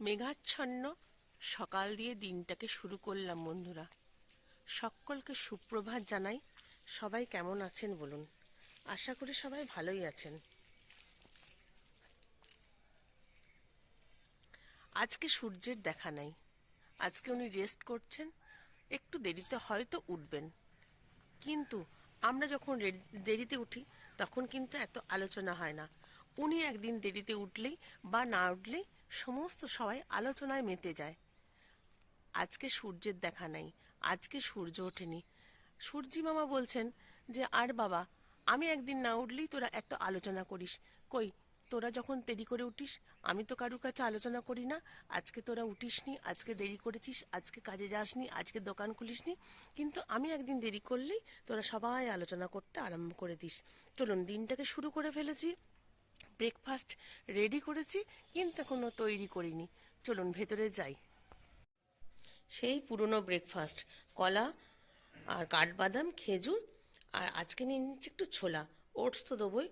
মেঘাচ্ছন্ন সকাল দিয়ে দিনটাকে শুরু করলাম বন্ধুরা। সকলকে সুপ্রভাত জানাই। সবাই কেমন আছেন বলুন? আশা করি সবাই ভালোই আছেন। আজকে সূর্যের দেখা নাই। আজকে উনি রেস্ট করছেন। একটু দেরিতে হয়তো উঠবেন, কিন্তু আমরা যখন দেরিতে উঠি তখন কিন্তু এত আলোচনা হয় না। উনি একদিন দেরিতে উঠলেই বা না উঠলেই সমস্ত সবাই আলোচনায় মেতে যায়। আজকে সূর্যের দেখা নাই, আজকে সূর্য ওঠেনি। সূর্যি মামা বলছেন যে আর বাবা, আমি একদিন না উঠলেই তোরা এত আলোচনা করিস। কই, তোরা যখন দেরি করে উঠিস আমি তো কারুর কাছে আলোচনা করি না। আজকে তোরা উঠিসনি, আজকে দেরি করেছিস, আজকে কাজে যাসনি, আজকে দোকান খুলিসনি, কিন্তু আমি একদিন দেরি করলেই তোরা সবাই আলোচনা করতে আরম্ভ করে দিস। চলুন, দিনটাকে শুরু করে ফেলেছি। ব্রেকফাস্ট রেডি করেছি, কিন্তু এখনো তৈরি করিনি। চলুন ভেতরে যাই। সেই পুরনো ব্রেকফাস্ট, কলা আর কাঠবাদাম, খেজুর, আর আজকে নিয়ে নিচ্ছি একটু ছোলা। ওটস তো দেবই।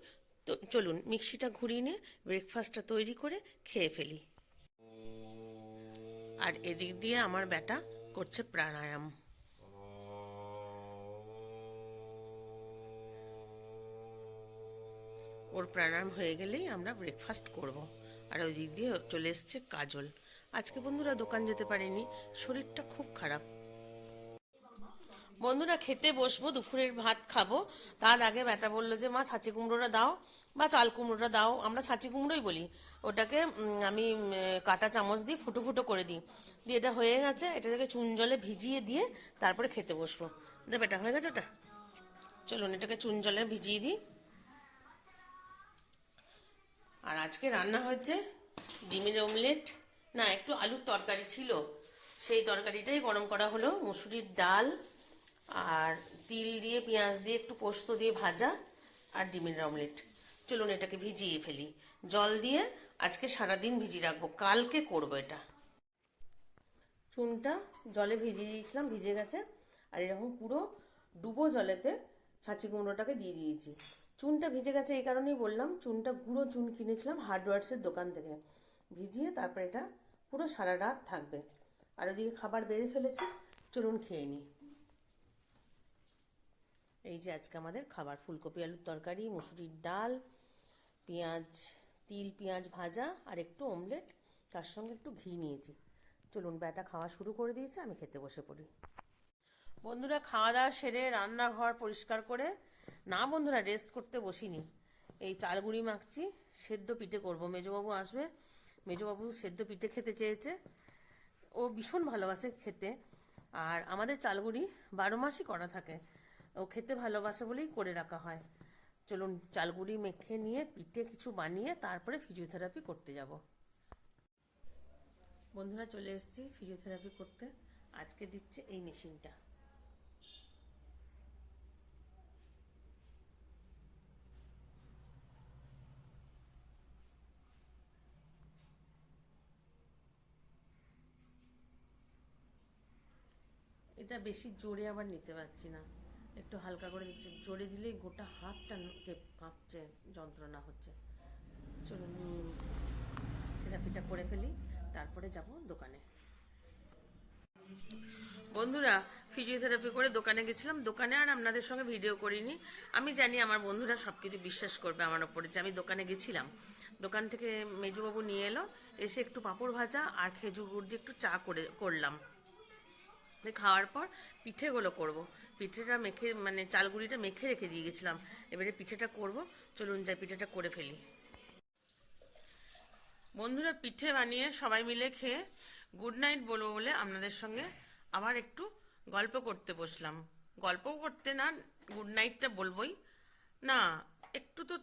তো চলুন মিক্সিটা ঘুরিয়ে নিয়ে ব্রেকফাস্টটা তৈরি করে খেয়ে ফেলি। আর এদিক দিয়ে আমার বেটা করছে প্রাণায়াম। ওর প্রাণায়াম হয়ে গেলেই আমরা ব্রেকফাস্ট করব। আর ওই দিক দিয়ে চলে এসছে কাজল। আজকে বন্ধুরা দোকান যেতে পারিনি, শরীরটা খুব খারাপ। বন্ধুরা খেতে বসবো, দুপুরের ভাত খাবো। তার আগে বেটা বললো যে মা ছাঁচি কুমড়োটা দাও বা চাল কুমড়োটা দাও, আমরা ছাঁচি কুমড়োই বলি ওটাকে। আমি কাঁটা চামচ দিয়ে ফুটো ফুটো করে দিই। দিয়ে এটা হয়ে গেছে, এটাকে চুন জলে ভিজিয়ে দিয়ে তারপরে খেতে বসবো। বেটা হয়ে গেছে ওটা। চলুন এটাকে চুন জলে ভিজিয়ে দিই। আর আজকে রান্না হয়েছে ডিমের অমলেট, না একটু আলুর তরকারি ছিল, সেই তরকারিটাই গরম করা হলো। মুসুরির ডাল আর তিল দিয়ে পেঁয়াজ দিয়ে একটু পোস্ত দিয়ে ভাজা, আর ডিমের অমলেট। চলুন এটাকে ভিজিয়ে ফেলি জল দিয়ে। আজকে সারাদিন ভিজিয়ে রাখবো, কালকে করবো এটা। চুনটা জলে ভিজিয়ে দিয়েছিলাম, ভিজে গেছে। আর এরকম পুরো ডুবো জলেতে ছাঁচি কুমড়োটাকে দিয়ে দিয়েছি। চুনটা ভিজে গেছে এই কারণেই বললাম, চুনটা গুঁড়ো চুন কিনেছিলাম হার্ডওয়ার্সের দোকান থেকে। ভিজিয়ে তারপরে এটা পুরো সারা রাত থাকবে। আর ওদিকে খাবার বেড়ে ফেলেছি, চলুন খেয়ে নিই। এই যে আজকে আমাদের খাবার, ফুলকপি আলুর তরকারি, মুসুরির ডাল, পেঁয়াজ, তিল পেঁয়াজ ভাজা আর একটু অমলেট, তার সঙ্গে একটু ঘি নিয়েছি। চলুন, বেটা খাওয়া শুরু করে দিয়েছে, আমি খেতে বসে পড়ি। বন্ধুরা খাওয়া দাওয়া সেরে রান্নাঘর পরিষ্কার করে, না বন্ধুরা রেস্ট করতে বসিনি, এই চালগুড়ি মাখছি। সেদ্ধ পিঠে করব, মেজবাবু আসবে। মেজবাবু সেদ্ধ পিঠে খেতে চেয়েছে, ও ভীষণ ভালোবাসে খেতে। আর আমাদের চালগুড়ি 12 মাসই করা থাকে, ও খেতে ভালোবাসে বলেই করে রাখা হয়। চলুন চালগুড়ি মেখে নিয়ে পিঠে কিছু বানিয়ে তারপরে ফিজিওথেরাপি করতে যাব। বন্ধুরা চলে এসেছি ফিজিওথেরাপি করতে। আজকে দিচ্ছে এই মেশিনটা। এটা বেশি জোরে আবার নিতে পারছি না, একটু হালকা করে দিচ্ছি। জোরে দিলেই গোটা হাতটা কাঁপছে, যন্ত্রণা হচ্ছে। চলুন থেরাপিটা করে ফেলি, তারপরে যাব দোকানে। বন্ধুরা ফিজিওথেরাপি করে দোকানে গেছিলাম। দোকানে আর আপনাদের সঙ্গে ভিডিও করিনি। আমি জানি আমার বন্ধুরা সব কিছু বিশ্বাস করবে আমার ওপরে যে আমি দোকানে গেছিলাম। দোকান থেকে মেজবাবু নিয়ে এলো, এসে একটু পাঁপড় ভাজা আর খেজুর গুড় দিয়ে একটু চা করলাম। খাওয়ার পর পিঠেগুলো করব। পিঠেটা মেখে মানে চালগুড়িটা মেখে রেখে দিয়ে গেছিলাম, এবারে পিঠেটা করব। চলুন যাই পিঠেটা করে ফেলি। বন্ধুরা পিঠে বানিয়ে সবাই মিলে খেয়ে গুড নাইট বলবো বলে আপনাদের সঙ্গে আবার একটু গল্প করতে বসলাম। গল্প করতে না, গুড নাইটটা বলবোই না, একটু তো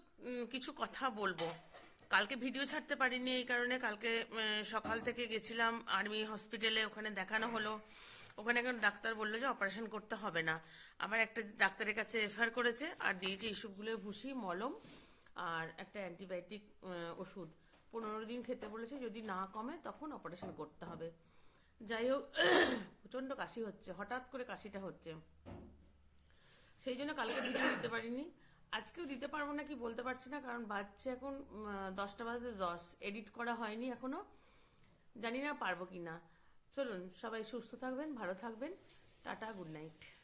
কিছু কথা বলবো। কালকে ভিডিও ছাড়তে পারিনি এই কারণে, কালকে সকাল থেকে গেছিলাম আর্মি হসপিটালে, ওখানে দেখানো হলো। ওখানে এখন ডাক্তার বললো যে অপারেশন করতে হবে না। আবার একটা ডাক্তারের কাছে রেফার করেছে আর দিয়েছে ইস্যুগুলোর ভুসি, মলম আর একটা অ্যান্টিবায়োটিক ওষুধ। 15 দিন খেতে বলেছে, যদি না কমে তখন অপারেশন করতে হবে। যাই হোক, প্রচণ্ড কাশি হচ্ছে, হঠাৎ করে কাশিটা হচ্ছে, সেই জন্য কালকে ভিডিও দিতে পারিনি। আজকেও দিতে পারবো না কি বলতে পারছি না, কারণ বাজছে এখন 10টা বাজতে 10, এডিট করা হয়নি এখনো। জানি না পারবো কি না। চলুন, সবাই সুস্থ থাকবেন, ভালো থাকবেন। Tata, good night.